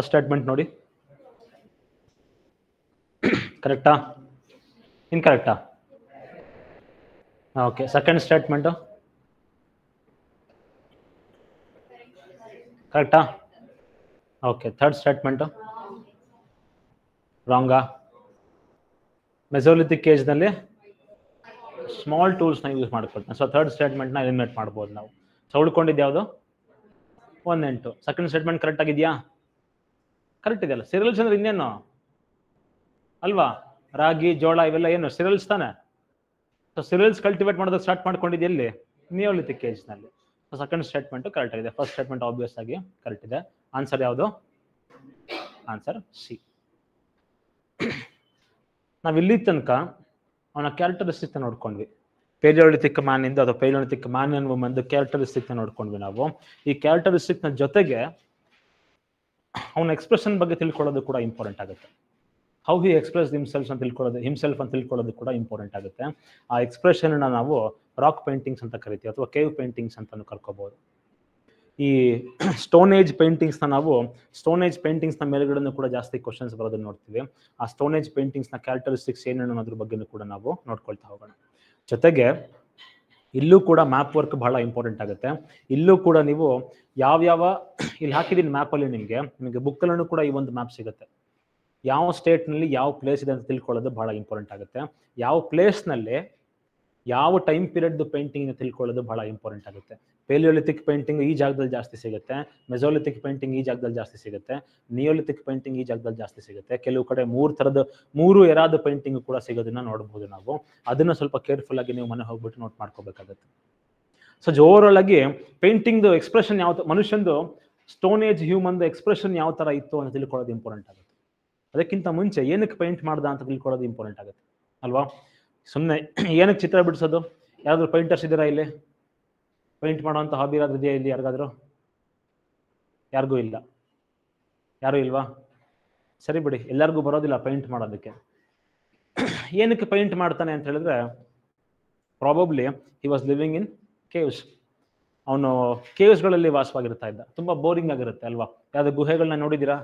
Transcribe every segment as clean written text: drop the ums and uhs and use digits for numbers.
First statement ನೋಡಿ, ಕರೆಕ್ಟಾ ಇನ್ಕರೆಕ್ಟಾ? ಓಕೆ, ಸೆಕೆಂಡ್ ಸ್ಟೇಟ್ಮೆಂಟು ಕರೆಕ್ಟಾ? ಓಕೆ, ಥರ್ಡ್ ಸ್ಟೇಟ್ಮೆಂಟು ರಾಂಗಾ? ಮೆಸೋಲಿಥಿಕ್ ಏಜ್ನಲ್ಲಿ ಸ್ಮಾಲ್ ಟೂಲ್ಸ್ನ ಯೂಸ್ ಮಾಡ್ಕೊಳ್ತಾನೆ. ಸೊ ಥರ್ಡ್ ಸ್ಟೇಟ್ಮೆಂಟ್ನ ಎಲಿಮಿನೇಟ್ ಮಾಡ್ಬೋದು ನಾವು. ಸೊ ಉಳ್ಕೊಂಡಿದ್ದು ಯಾವುದು? 1 8. ಸೆಕೆಂಡ್ ಸ್ಟೇಟ್ಮೆಂಟ್ ಕರೆಕ್ಟ್ ಆಗಿದೆಯಾ? ಕರೆಕ್ಟ್ ಇದೆಯಲ್ಲ. ಸಿರಿಯಲ್ಸ್ ಅಂದ್ರೆ ಇನ್ನೇನು ಅಲ್ವಾ? ರಾಗಿ, ಜೋಳ ಇವೆಲ್ಲ ಏನು ಸಿರಿಯಲ್ಸ್ ತಾನೆ. ಸೊ ಸಿರಿಯಲ್ಸ್ ಕಲ್ಟಿವೇಟ್ ಮಾಡೋದಕ್ಕೆ ಸ್ಟಾರ್ಟ್ ಮಾಡ್ಕೊಂಡಿದ್ದು ಎಲ್ಲಿ? ನಿಯೋಲಿಥಿಕ್ ಏಜ್ನಲ್ಲಿ. ಸೊ ಸೆಕೆಂಡ್ ಸ್ಟೇಟ್ಮೆಂಟ್ ಕರೆಕ್ಟ್ ಆಗಿದೆ. ಫಸ್ಟ್ ಸ್ಟೇಟ್ಮೆಂಟ್ ಆಬ್ವಿಯಸ್ ಆಗಿ ಕರೆಕ್ಟ್ ಇದೆ. ಆನ್ಸರ್ ಯಾವುದು? Answer C. ನಾವು ಇಲ್ಲಿ ತನಕ ಅವನ ಕ್ಯಾರೆಕ್ಟರಿಸ್ಟಿಕ್ನ ನೋಡ್ಕೊಂಡ್ವಿ. ಪೇಲಿಯೋಲಿಥಿಕ್ ಮ್ಯಾನ್ ಇಂದ ಅಥವಾ ಪೇಲಿಯೋಲಿಥಿಕ್ ಮ್ಯಾನ್ ಅಂಡ್ ವುಮನ್ ಕ್ಯಾರೆಕ್ಟರಿಸ್ಟಿಕ್ನ ನೋಡ್ಕೊಂಡ್ವಿ ನಾವು. ಈ ಕ್ಯಾರೆಕ್ಟರಿಸ್ಟಿಕ್ನ ಜೊತೆಗೆ ಅವನ ಎಕ್ಸ್ಪ್ರೆಷನ್ ಬಗ್ಗೆ ತಿಳ್ಕೊಳ್ಳೋದು ಕೂಡ ಇಂಪಾರ್ಟೆಂಟ್ ಆಗುತ್ತೆ. ಹೌ ಹಿ ಎಕ್ಸ್ಪ್ರೆಸ್ ಹಿಮ್ಸೆಲ್ಫ್ ಅಂತ ತಿಳ್ಕೊಳ್ಳೋದು ಕೂಡ ಇಂಪಾರ್ಟೆಂಟ್ ಆಗುತ್ತೆ. ಆ ಎಕ್ಸ್ಪ್ರೆಷನ್ ನಾವು ರಾಕ್ ಪೇಂಟಿಂಗ್ಸ್ ಅಂತ ಕರಿತೀವಿ ಅಥವಾ ಕೇವ್ ಪೇಂಟಿಂಗ್ಸ್ ಅಂತಾನು ಕರ್ಕೋಬಹುದು. ಈ ಸ್ಟೋನ್ ಏಜ್ ಪೇಂಟಿಂಗ್ಸ್ನ ನಾವು ಸ್ಟೋನ್ ಏಜ್ ಮೇಲ್ಗಡೆ ಕೂಡ ಜಾಸ್ತಿ ಕ್ವಶನ್ಸ್ ಬರೋದನ್ನ ನೋಡ್ತೀವಿ. ಆ ಸ್ಟೋನ್ ಏಜ್ ಪೇಂಟಿಂಗ್ಸ್ನ ಕ್ಯಾರೆಕ್ಟರಿಸ್ಟಿಕ್ಸ್ ಏನೇನು ಅನ್ನೋದ್ರ ಬಗ್ಗೆ ಕೂಡ ನಾವು ನೋಡ್ಕೊಳ್ತಾ ಹೋಗೋಣ. ಜೊತೆಗೆ ಇಲ್ಲೂ ಕೂಡ ಮ್ಯಾಪ್ ವರ್ಕ್ ಬಹಳ ಇಂಪಾರ್ಟೆಂಟ್ ಆಗುತ್ತೆ. ಇಲ್ಲೂ ಕೂಡ ನೀವು ಯಾವ್ಯಾವ ಇಲ್ಲಿ ಹಾಕಿದೀನಿ ಮ್ಯಾಪಲ್ಲಿ ನಿಮಗೆ ಬುಕ್ಕಲ್ಲೂ ಕೂಡ ಈ ಒಂದು ಮ್ಯಾಪ್ ಸಿಗುತ್ತೆ. ಯಾವ ಸ್ಟೇಟ್ನಲ್ಲಿ ಯಾವ ಪ್ಲೇಸ್ ಇದೆ ಅಂತ ತಿಳ್ಕೊಳ್ಳೋದು ಬಹಳ ಇಂಪಾರ್ಟೆಂಟ್ ಆಗುತ್ತೆ. ಯಾವ ಪ್ಲೇಸ್ನಲ್ಲಿ ಯಾವ ಟೈಮ್ ಪೀರಿಯಡ್ ಪೇಂಟಿಂಗ್ ತಿಳ್ಕೊಳ್ಳೋದು ಬಹಳ ಇಂಪಾರ್ಟೆಂಟ್ ಆಗುತ್ತೆ. ಪೇಲಿಯೋಲಿಥಿಕ್ ಪೇಂಟಿಂಗ್ ಈ ಜಾಗದಲ್ಲಿ ಜಾಸ್ತಿ ಸಿಗುತ್ತೆ, ಮೆಸೋಲಿಥಿಕ್ ಪೇಂಟಿಂಗ್ ಈ ಜಾಗದಲ್ಲಿ ಜಾಸ್ತಿ ಸಿಗುತ್ತೆ, ನಿಯೋಲಿಥಿಕ್ ಪೇಂಟಿಂಗ್ ಈ ಜಾಗದಲ್ಲಿ ಜಾಸ್ತಿ ಸಿಗುತ್ತೆ. ಕೆಲವು ಕಡೆ 3 ಎರಾದ ಪೇಂಟಿಂಗ್ ಕೂಡ ಸಿಗೋದನ್ನ ನೋಡಬಹುದು ನಾವು. ಅದನ್ನ ಸ್ವಲ್ಪ ಕೇರ್ಫುಲ್ ಆಗಿ ನೀವು ಮನೆ ಹೋಗ್ಬಿಟ್ಟು ನೋಟ್ ಮಾಡ್ಕೋಬೇಕಾಗುತ್ತೆ. ಸೊ ಓವರ್ ಆಗಿ ಪೇಂಟಿಂಗ್ ಎಕ್ಸ್ಪ್ರೆಷನ್ ಯಾವ ಮನುಷ್ಯಂದು ಸ್ಟೋನ್ ಏಜ್ ಹ್ಯೂಮನ್ ಎಕ್ಸ್ಪ್ರೆಷನ್ ಯಾವ ತರ ಇತ್ತು ಅಂತ ತಿಳ್ಕೊಳ್ಳೋದು ಇಂಪಾರ್ಟೆಂಟ್ ಆಗುತ್ತೆ. ಅದಕ್ಕಿಂತ ಮುಂಚೆ ಏನಕ್ಕೆ ಪೇಂಟ್ ಮಾಡ್ದ ಅಂತ ತಿಳ್ಕೊಳ್ಳೋದು ಇಂಪಾರ್ಟೆಂಟ್ ಆಗುತ್ತೆ ಅಲ್ವಾ? ಸುಮ್ಮನೆ ಏನಕ್ಕೆ ಚಿತ್ರ ಬಿಡಿಸೋದು? ಯಾರಾದ್ರೂ ಪೇಂಟರ್ಸ್ ಇದ್ದೀರಾ ಇಲ್ಲಿ? ಪೇಂಟ್ ಮಾಡುವಂತ ಹಾಬಿ ಏನಾದ್ರು ಇದೆಯಾ ಇಲ್ಲಿ ಯಾರಿಗಾದ್ರೂ? ಯಾರಿಗೂ ಇಲ್ಲ. ಯಾರು ಇಲ್ವಾ? ಸರಿ ಬಿಡಿ, ಎಲ್ಲರಿಗೂ ಬರೋದಿಲ್ಲ ಪೇಂಟ್ ಮಾಡೋದಕ್ಕೆ. ಏನಕ್ಕೆ ಪೇಂಟ್ ಮಾಡ್ತಾನೆ ಅಂತ ಹೇಳಿದ್ರೆ, probably he was living in caves. ಅವನು ಕೇವ್ಸ್ಗಳಲ್ಲಿ ವಾಸವಾಗಿರ್ತಾ ಇದ್ದ. ತುಂಬಾ ಬೋರಿಂಗ್ ಆಗಿರುತ್ತೆ ಅಲ್ವಾ? ಯಾವ್ದು ಗುಹೆಗಳನ್ನ ನೋಡಿದ್ದೀರಾ?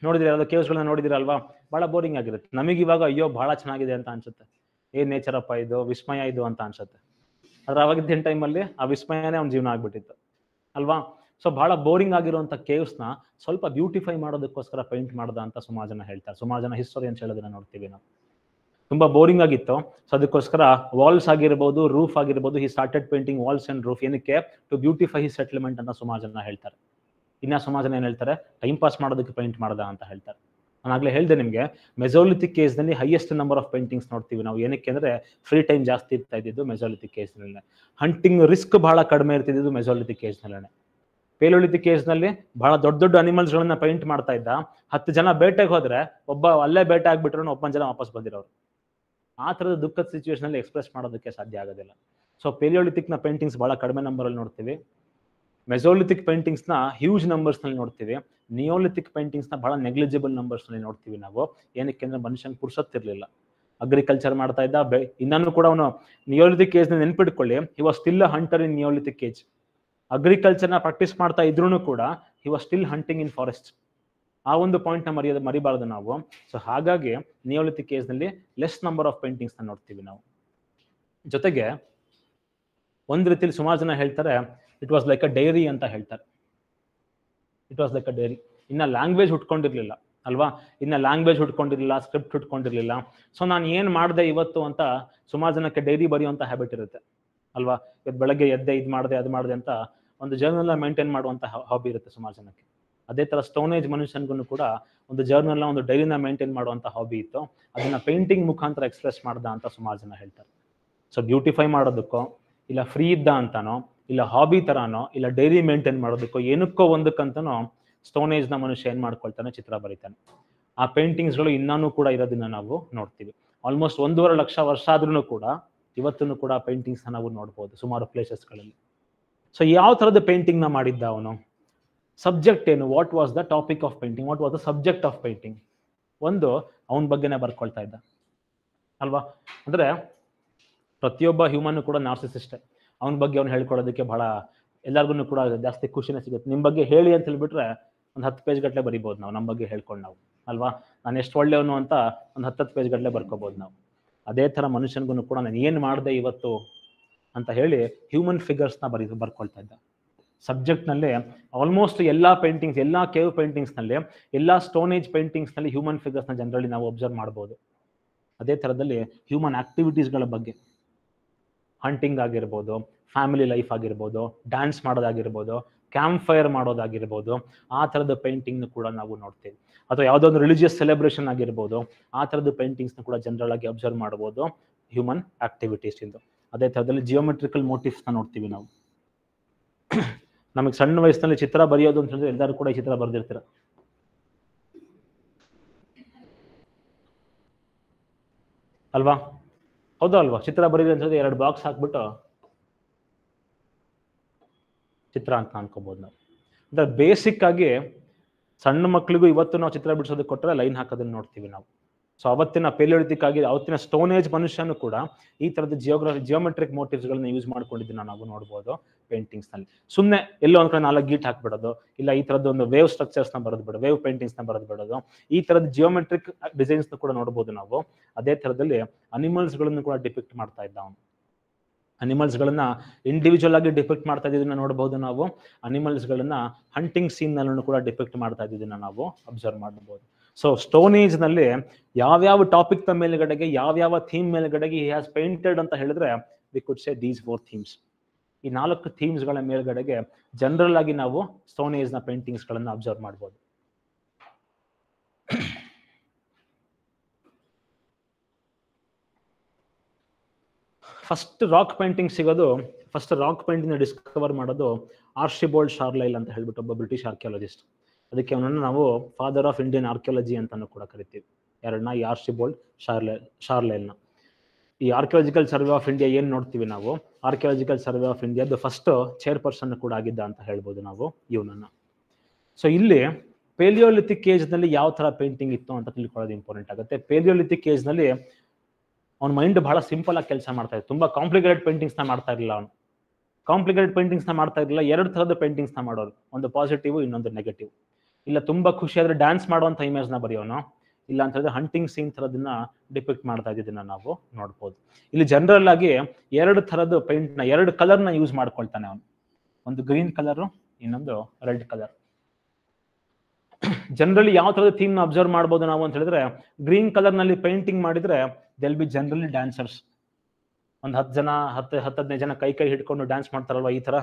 ಯಾವ್ದು ಕೇವ್ಸ್ಗಳನ್ನ ನೋಡಿದಿರಾ ಅಲ್ವಾ? ಬಹಳ ಬೋರಿಂಗ್ ಆಗಿರುತ್ತೆ. ನಮಗೆ ಇವಾಗ ಅಯ್ಯೋ ಬಹಳ ಚೆನ್ನಾಗಿದೆ ಅಂತ ಅನ್ಸುತ್ತೆ. ಏನ್ ನೇಚರ್ ಅಪ್ಪ ಇದು, ವಿಸ್ಮಯ ಇದು ಅಂತ ಅನ್ಸುತ್ತೆ. ಆದ್ರೆ ಅವಾಗಿದ್ದ ಟೈಮಲ್ಲಿ ಆ ವಿಸ್ಮಯನೇ ಅವ್ನ ಜೀವನ ಆಗ್ಬಿಟ್ಟಿತ್ತು ಅಲ್ವಾ? ಸೊ ಬಹಳ ಬೋರಿಂಗ್ ಆಗಿರುವಂತ ಕೇವ್ಸ್ನ ಸ್ವಲ್ಪ ಬ್ಯೂಟಿಫೈ ಮಾಡೋದಕ್ಕೋಸ್ಕರ ಪೇಂಟ್ ಮಾಡ್ದ ಅಂತ ಸುಮಾರು ಜನ ಹೇಳ್ತಾರೆ. ಸುಮಾರು ಜನ ಹಿಸ್ಟೋರಿಯನ್ಸ್ ಹೇಳೋದನ್ನ ನೋಡ್ತೀವಿ ನಾವು. ತುಂಬಾ ಬೋರಿಂಗ್ ಆಗಿತ್ತು. ಸೊ ಅದಕ್ಕೋಸ್ಕರ ವಾಲ್ಸ್ ಆಗಿರ್ಬೋದು, ರೂಫ್ ಆಗಿರ್ಬೋದು, he started painting walls and roof. ಏನಕ್ಕೆ? ಟು ಬ್ಯೂಟಿಫೈ ಹಿ ಸೆಟಲ್ಮೆಂಟ್ ಅಂತ ಸುಮಾರು ಜನ ಹೇಳ್ತಾರೆ. ಇನ್ನ ಸುಮಾರು ಜನ ಏನ್ ಹೇಳ್ತಾರೆ? ಟೈಮ್ ಪಾಸ್ ಮಾಡೋದಕ್ಕೆ ಪೇಂಟ್ ಮಾಡ್ದ ಅಂತ ಹೇಳ್ತಾರೆ. ನಾನು ಆಗ್ಲೇ ಹೇಳ್ದೆ ನಿಮ್ಗೆ, ಮೆಸೋಲಿಥಿಕ್ ಏಜ್ ನಲ್ಲಿ ಹೈಯೆಸ್ಟ್ ನಂಬರ್ ಆಫ್ ಪೇಂಟಿಂಗ್ಸ್ ನೋಡ್ತೀವಿ ನಾವು. ಏನಕ್ಕೆ ಅಂದ್ರೆ ಫ್ರೀ ಟೈಮ್ ಜಾಸ್ತಿ ಇರ್ತಾ ಇದ್ದಿದ್ದು ಮೆಸೋಲಿಥಿಕ್ ಏಜ್ ನಲ್ಲಿ. ಹಂಟಿಂಗ್ ರಿಸ್ಕ್ ಬಹಳ ಕಡಿಮೆ ಇರ್ತಿದ್ದು ಮೆಸೋಲಿಥಿಕ್ ಏಜ್ ನಲ್ಲೇ. ಪೇಲಿಯೋಲಿಥಿಕ್ ಏಜ್ ನಲ್ಲಿ ಬಹಳ ದೊಡ್ಡ ದೊಡ್ಡ ಅನಿಮಲ್ಸ್ ಗಳನ್ನ ಪೇಂಟ್ ಮಾಡ್ತಾ ಇದ್ದ. 10 ಜನ ಬೇಟೆಗೆ ಹೋದ್ರೆ ಒಬ್ಬ ಅಲ್ಲೇ ಬೇಟೆ ಆಗ್ಬಿಟ್ರು 1 ಜನ ವಾಪಸ್ ಬಂದಿರೋರು. ಆ ತರದ ದುಃಖದ ಸಿಚುವೇಶನ್ ಅಲ್ಲಿ ಎಕ್ಸ್ಪ್ರೆಸ್ ಮಾಡೋದಕ್ಕೆ ಸಾಧ್ಯ ಆಗೋದಿಲ್ಲ. ಸೊ ಪೇಲಿಯೋಲಿಥಿಕ್ ನ ಪೇಂಟಿಂಗ್ಸ್ ಬಹಳ ಕಡಿಮೆ ನಂಬರ್ ಅಲ್ಲಿ ನೋಡ್ತೀವಿ. ಮೆಸೋಲಿಥಿಕ್ ಪೇಂಟಿಂಗ್ಸ್ ನ ಹ್ಯೂಜ್ ನಂಬರ್ಸ್ ನಲ್ಲಿ ನೋಡ್ತೀವಿ. ನಿಯೋಲಿಥಿಕ್ ಪೇಂಟಿಂಗ್ಸ್ ನ ಬಹಳ ನೆಗ್ಲಿಜಿಬಲ್ ನಂಬರ್ಸ್ ನಲ್ಲಿ ನೋಡ್ತೀವಿ ನಾವು. ಏನಕ್ಕೆ ಅಂದ್ರೆ ಮನುಷ್ಯನ್ ಪುರ್ಸತ್ತಿರ್ಲಿಲ್ಲ, ಅಗ್ರಿಕಲ್ಚರ್ ಮಾಡ್ತಾ ಇದ್ದ. ಇನ್ನೂ ಕೂಡ ಅವನು ನಿಯೋಲಿಥಿಕ್ ಏಜ್ ನ ನೆನ್ಪಿಟ್ಕೊಳ್ಳಿ, he was still a hunter in Neolithic age. Agriculture ನ ಪ್ರಾಕ್ಟೀಸ್ ಮಾಡ್ತಾ ಇದ್ರೂ ಕೂಡ he was still hunting in forest. ಆ ಒಂದು ಪಾಯಿಂಟ್ ನ ಮರಿಬಾರ್ದು ನಾವು. ಸೊ ಹಾಗಾಗಿ ನಿಯೋಲಿಥಿಕ್ ಏಜ್ ನಲ್ಲಿ ಲೆಸ್ ನಂಬರ್ ಆಫ್ ಪೇಂಟಿಂಗ್ಸ್ ನ ನೋಡ್ತೀವಿ ನಾವು. ಜೊತೆಗೆ ಒಂದ್ ರೀತಿಲಿ ಸುಮಾರು ಜನ ಹೇಳ್ತಾರೆ it was like a dairy ಅಂತ ಹೇಳ್ತಾರೆ. It was like a dairy. ಇನ್ನ ಲ್ಯಾಂಗ್ವೇಜ್ ಹುಟ್ಕೊಂಡಿರ್ಲಿಲ್ಲ ಅಲ್ವಾ? ಸ್ಕ್ರಿಪ್ಟ್ ಹುಟ್ಕೊಂಡಿರ್ಲಿಲ್ಲ. ಸೊ ನಾನು ಏನ್ ಮಾಡಿದೆ ಇವತ್ತು ಅಂತ ಸುಮಾರು ಜನಕ್ಕೆ ಡೈರಿ ಬರೆಯುವಂತ ಹ್ಯಾಬಿಟ್ ಇರುತ್ತೆ ಅಲ್ವಾ? ಇವತ್ತು ಬೆಳಗ್ಗೆ ಎದ್ದೆ, ಇದು ಮಾಡಿದೆ, ಅದು ಮಾಡಿದೆ ಅಂತ ಒಂದು ಜರ್ನಲ್ ಮೇಂಟೈನ್ ಮಾಡುವಂತ ಹಾಬಿ ಇರುತ್ತೆ ಸುಮಾರು ಜನಕ್ಕೆ. ಅದೇ ತರ ಸ್ಟೋನ್ ಏಜ್ ಮನುಷ್ಯನ್ಗೂ ಕೂಡ ಒಂದು ಜರ್ನಲ್, ಒಂದು ಡೈರಿನ ಮೇಂಟೈನ್ ಮಾಡುವಂತ ಹಾಬಿ ಇತ್ತು. ಅದನ್ನ ಪೇಂಟಿಂಗ್ ಮುಖಾಂತರ ಎಕ್ಸ್ಪ್ರೆಸ್ ಮಾಡ್ದ ಅಂತ ಸುಮಾರು ಜನ ಹೇಳ್ತಾರೆ. ಸೊ ಬ್ಯೂಟಿಫೈ ಮಾಡೋದಕ್ಕೋ, ಇಲ್ಲ ಫ್ರೀ ಇದ್ದ ಅಂತಾನೋ, ಇಲ್ಲ ಹಾಬಿ ತರಾನೋ, ಇಲ್ಲ ಡೈರಿ ಮೇಂಟೈನ್ ಮಾಡೋದಕ್ಕೋ, ಏನಕ್ಕೋ ಒಂದಕ್ಕಂತನೋ ಸ್ಟೋನ್ ಏಜ್ ನ ಮನುಷ್ಯ ಏನ್ ಮಾಡ್ಕೊಳ್ತಾನೆ? ಚಿತ್ರ ಬರೀತಾನೆ. ಆ ಪೇಂಟಿಂಗ್ಸ್ ಗಳು ಇನ್ನೂ ಕೂಡ ಇರೋದನ್ನ ನಾವು ನೋಡ್ತೀವಿ. ಆಲ್ಮೋಸ್ಟ್ 1.5 ಲಕ್ಷ ವರ್ಷ ಆದ್ರೂ ಕೂಡ ಇವತ್ತೂ ಕೂಡ ಪೇಂಟಿಂಗ್ಸ್ ನಾವು ನೋಡ್ಬೋದು ಸುಮಾರು ಪ್ಲೇಸಸ್ಗಳಲ್ಲಿ. ಸೊ ಯಾವ ತರದ ಪೇಂಟಿಂಗ್ ನ ಮಾಡಿದ್ದ ಅವನು? ಸಬ್ಜೆಕ್ಟ್ ಏನು? What was the topic of painting? What was the subject of painting? ಒಂದು ಅವನ ಬಗ್ಗೆನೇ ಬರ್ಕೊಳ್ತಾ ಇದ್ದ ಅಲ್ವಾ? ಅಂದ್ರೆ ಪ್ರತಿಯೊಬ್ಬ ಹ್ಯೂಮನ್ ಕೂಡ ನಾರ್ಸಿಸಿಸ್ಟೇ. ಅವನ ಬಗ್ಗೆ ಅವ್ನು ಹೇಳ್ಕೊಳ್ಳೋದಕ್ಕೆ ಬಹಳ ಎಲ್ಲರಿಗೂ ಕೂಡ ಜಾಸ್ತಿ ಖುಷಿನೇ ಸಿಗುತ್ತೆ. ನಿಮ್ ಬಗ್ಗೆ ಹೇಳಿ ಅಂತ ಹೇಳ್ಬಿಟ್ರೆ ಒಂದು 10 ಪೇಜ್ ಗಟ್ಟಲೆ ಬರಿಬೋದು ನಾವು ನಮ್ಮ ಬಗ್ಗೆ ಹೇಳ್ಕೊಂಡು ನಾವು ಅಲ್ವಾ. ನಾನು ಎಷ್ಟು ಒಳ್ಳೆಯವನು ಅಂತ ಒಂದು 10 ಪೇಜ್ ಗಟ್ಟಲೆ ಬರ್ಕೋಬೋದು ನಾವು. ಅದೇ ಥರ ಮನುಷ್ಯನಿಗೂ ಕೂಡ ನಾನು ಏನು ಮಾಡಿದೆ ಇವತ್ತು ಅಂತ ಹೇಳಿ ಹ್ಯೂಮನ್ ಫಿಗರ್ಸ್ನ ಬರ್ಕೊಳ್ತಾ ಇದ್ದ. ಸಬ್ಜೆಕ್ಟ್ನಲ್ಲಿ ಆಲ್ಮೋಸ್ಟ್ ಎಲ್ಲ ಪೇಂಟಿಂಗ್ಸ್, ಎಲ್ಲ ಕೇವ್ ಪೇಂಟಿಂಗ್ಸ್ನಲ್ಲಿ, ಎಲ್ಲ ಸ್ಟೋನ್ ಏಜ್ ಪೇಂಟಿಂಗ್ಸ್ನಲ್ಲಿ ಹ್ಯೂಮನ್ ಫಿಗರ್ಸ್ನ ಜನರಲಿ ನಾವು ಅಬ್ಸರ್ವ್ ಮಾಡ್ಬೋದು. ಅದೇ ಥರದಲ್ಲಿ ಹ್ಯೂಮನ್ ಆಕ್ಟಿವಿಟೀಸ್ಗಳ ಬಗ್ಗೆ, ಹಂಟಿಂಗ್ ಆಗಿರ್ಬೋದು, ಫ್ಯಾಮಿಲಿ ಲೈಫ್ ಆಗಿರ್ಬೋದು, ಡ್ಯಾನ್ಸ್ ಮಾಡೋದಾಗಿರ್ಬೋದು, ಕ್ಯಾಂಪ್ ಫೈರ್ ಮಾಡೋದಾಗಿರ್ಬೋದು, ಆ ಥರದ ಪೇಂಟಿಂಗ್ನ ಕೂಡ ನಾವು ನೋಡ್ತೀವಿ. ಅಥವಾ ಯಾವುದೋ ಒಂದು ರಿಲಿಜಿಯಸ್ ಸೆಲೆಬ್ರೇಷನ್ ಆಗಿರ್ಬೋದು, ಆ ಥರದ ಪೇಂಟಿಂಗ್ಸ್ನ ಕೂಡ ಜನರಲ್ ಆಗಿ ಅಬ್ಸರ್ವ್ ಮಾಡ್ಬೋದು ಹ್ಯೂಮನ್ ಆಕ್ಟಿವಿಟೀಸ್ ಇಂದು. ಅದೇ ಥರದಲ್ಲಿ ಜಿಯೋಮೆಟ್ರಿಕಲ್ ಮೋಟಿವ್ಸ್ನ ನೋಡ್ತೀವಿ ನಾವು. ನಮಗೆ ಸಣ್ಣ ವಯಸ್ಸಿನಲ್ಲಿ ಚಿತ್ರ ಬರೆಯೋದು ಅಂತ ಹೇಳಿದ್ರೆ ಎಲ್ಲರೂ ಕೂಡ ಈ ಚಿತ್ರ ಬರೆದಿರ್ತೀರ ಅಲ್ವಾ, ಹೌದಾ ಅಲ್ವಾ? ಚಿತ್ರ ಬರೀರಿ ಅಂತ ಹೇಳಿದ್ರೆ 2 ಬಾಕ್ಸ್ ಹಾಕ್ಬಿಟ್ಟು ಚಿತ್ರ ಅಂತ ಅನ್ಕೋಬಹುದು ನಾವು. ಅಂದ್ರೆ ಬೇಸಿಕ್ ಆಗಿ ಸಣ್ಣ ಮಕ್ಕಳಿಗೂ ಇವತ್ತು ನಾವು ಚಿತ್ರ ಬಿಡಿಸೋದಕ್ಕೆ ಕೊಟ್ಟರೆ ಲೈನ್ ಹಾಕೋದನ್ನ ನೋಡ್ತೀವಿ ನಾವು. ಸೊ ಅವತ್ತಿನ ಪೇಲಿಯೋಲಿಥಿಕ್ ಆಗಿ ಅವತ್ತಿನ ಸ್ಟೋನ್ ಏಜ್ ಮನುಷ್ಯನು ಕೂಡ ಈ ತರದ ಜಿಯೋಮೆಟ್ರಿಕ್ ಮೋಟಿವ್ಸ್ಗಳನ್ನ ಯೂಸ್ ಮಾಡ್ಕೊಂಡಿದ್ದನ್ನ ನಾವು ನೋಡ್ಬೋದು ಪೇಂಟಿಂಗ್ಸ್ ನಲ್ಲಿ. ಸುಮ್ಮನೆ ಎಲ್ಲೋ ಒಂದ್ ಕಡೆ 4 ಗೀಟ್ ಹಾಕ್ಬಿಡೋದು, ಇಲ್ಲ ಈ ತರದ ಒಂದು ವೇವ್ ಸ್ಟ್ರಕ್ಚರ್ಸ್ ನ ಬರೆದ್ಬಿಡೋದು, ವೇವ್ ಪೇಂಟಿಂಗ್ಸ್ ನ ಬರೆದ್ಬಿಡೋದು, ಈ ತರದ ಜಿಯೋಮೆಟ್ರಿಕ್ ಡಿಸೈನ್ಸ್ ಕೂಡ ನೋಡ್ಬೋದು ನಾವು. ಅದೇ ತರದಲ್ಲಿ ಅನಿಮಲ್ಸ್ ಗಳನ್ನು ಕೂಡ ಡಿಪಿಕ್ಟ್ ಮಾಡ್ತಾ ಇದ್ದ ಅವನು. ಅನಿಮಲ್ಸ್ ಗಳನ್ನ ಇಂಡಿವಿಜುವಲ್ ಆಗಿ ಡಿಪಿಕ್ಟ್ ಮಾಡ್ತಾ ಇದ್ದನ್ನ ನೋಡಬಹುದು ನಾವು. ಅನಿಮಲ್ಸ್ ಗಳನ್ನ ಹಂಟಿಂಗ್ ಸೀನ್ ನಲ್ಲೂ ಕೂಡ ಡಿಪಿಕ್ಟ್ ಮಾಡ್ತಾ ಇದ್ದನ್ನ ನಾವು ಅಬ್ಸರ್ವ್ ಮಾಡಬಹುದು. ಸೊ ಸ್ಟೋನ್ ಏಜ್ ನಲ್ಲಿ ಯಾವ್ಯಾವ ಟಾಪಿಕ್ ನ ಮೇಲ್ಗಡೆಗೆ, ಯಾವ್ಯಾವ ಥೀಮ್ ಮೇಲ್ಗಡೆಗೆ ಹಿ ಹ್ಯಾಸ್ ಪೇಂಟೆಡ್ ಅಂತ ಹೇಳಿದ್ರೆ we could say these 4 themes. ಈ 4 ಥೀಮ್ಸ್ ಗಳ ಮೇಲ್ಗಡೆಗೆ ಜನರಲ್ ಆಗಿ ನಾವು ಸ್ಟೋನ್ ಏಜ್ ನ ಪೇಂಟಿಂಗ್ಸ್ ಗಳನ್ನ ಅಬ್ಸರ್ವ್ ಮಾಡಬಹುದು. ಫಸ್ಟ್ ರಾಕ್ ಪೇಂಟಿಂಗ್ ಸಿಗೋದು, ಫಸ್ಟ್ ರಾಕ್ ಪೇಂಟಿಂಗ್ ಡಿಸ್ಕವರ್ ಮಾಡೋದು ಆರ್ಚಿಬಾಲ್ಡ್ ಶಾರ್ಲೈಲ್ ಅಂತ ಹೇಳ್ಬಿಟ್ಟು ಒಬ್ಬ ಬ್ರಿಟಿಷ್ ಆರ್ಕಿಯಾಲಜಿಸ್ಟ್. ಅದಕ್ಕೆ ಅವನನ್ನು ನಾವು ಫಾದರ್ ಆಫ್ ಇಂಡಿಯನ್ ಆರ್ಕಿಯಾಲಜಿ ಅಂತಾನು ಕೂಡ ಕರಿತೀವಿ. ಯಾರನ್ನ? ಈ ಆರ್ಚಿಬಾಲ್ಡ್ ಶಾರ್ಲೈಲ್ನ. ಈ ಆರ್ಕಿಯಾಲಜಿಕಲ್ ಸರ್ವೆ ಆಫ್ ಇಂಡಿಯಾ ಏನ್ ನೋಡ್ತೀವಿ ನಾವು, ಆರ್ಕಿಯಾಲಜಿಕಲ್ ಸರ್ವೆ ಆಫ್ ಇಂಡಿಯಾದ ಫಸ್ಟ್ ಚೇರ್ಪರ್ಸನ್ ಕೂಡ ಆಗಿದ್ದ ಅಂತ ಹೇಳ್ಬೋದು ನಾವು ಇವನನ್ನ. ಸೊ ಇಲ್ಲಿ ಪೇಲಿಯೋಲಿಥಿಕ್ ಏಜ್ ನಲ್ಲಿ ಯಾವ ತರ ಪೇಂಟಿಂಗ್ ಇತ್ತು ಅಂತ ತಿಳ್ಕೊಳ್ಳೋದು ಇಂಪಾರ್ಟೆಂಟ್ ಆಗುತ್ತೆ. ಪೇಲಿಯೋಲಿಥಿಕ್ ಏಜ್ ನಲ್ಲಿ ಅವ್ನ ಮೈಂಡ್ ಬಹಳ ಸಿಂಪಲ್ ಆಗಿ ಕೆಲಸ ಮಾಡ್ತಾ ಇತ್ತು. ತುಂಬಾ ಕಾಂಪ್ಲಿಕೇಟೆಡ್ ಪೇಂಟಿಂಗ್ಸ್ ನ ಮಾಡ್ತಾ ಇರಲಿಲ್ಲ ಅವನು. ಕಾಂಪ್ಲಿಕೇಟೆಡ್ ಪೇಂಟಿಂಗ್ಸ್ ನ ಮಾಡ್ತಾ ಇರಲಿಲ್ಲ. 2 ಥರದ ಪೇಂಟಿಂಗ್ಸ್ ನ ಮಾಡೋರು, ಒಂದು ಪಾಸಿಟಿವ್, ಇನ್ನೊಂದು ನೆಗೆಟಿವ್. ಇಲ್ಲ ತುಂಬಾ ಖುಷಿ ಆದ್ರೆ ಡ್ಯಾನ್ಸ್ ಮಾಡುವಂತ ಇಮೇಜ್ ನ ಬರೆಯೋನು, ಇಲ್ಲ ಅಂತ ಹೇಳಿದ್ರೆ ಹಂಟಿಂಗ್ ಸೀನ್ ಥರದನ್ನ ಡಿಪಿಕ್ಟ್ ಮಾಡ್ತಾ ಇದ್ದನ್ನ ನಾವು ನೋಡ್ಬೋದು. ಇಲ್ಲಿ ಜನರಲ್ ಆಗಿ 2 ಥರದ ಪೇಂಟ್ ನ, 2 ಕಲರ್ ನ ಯೂಸ್ ಮಾಡ್ಕೊಳ್ತಾನೆ ಅವನು. ಒಂದು ಗ್ರೀನ್ ಕಲರ್, ಇನ್ನೊಂದು ರೆಡ್ ಕಲರ್. ಜನರಲಿ ಯಾವ ತರದ ಥೀಮ್ ನ ಅಬ್ಸರ್ವ್ ಮಾಡ್ಬೋದು ನಾವು ಅಂತ ಹೇಳಿದ್ರೆ, ಗ್ರೀನ್ ಕಲರ್ ನಲ್ಲಿ ಪೇಂಟಿಂಗ್ ಮಾಡಿದ್ರೆ ದೆಲ್ ಬಿ ಜನರಲಿ ಡ್ಯಾನ್ಸರ್ಸ್. ಒಂದು 10 ಜನ, 10-15 ಜನ ಕೈ ಹಿಡ್ಕೊಂಡು ಡ್ಯಾನ್ಸ್ ಮಾಡ್ತಾರಲ್ವಾ ಈ ತರ.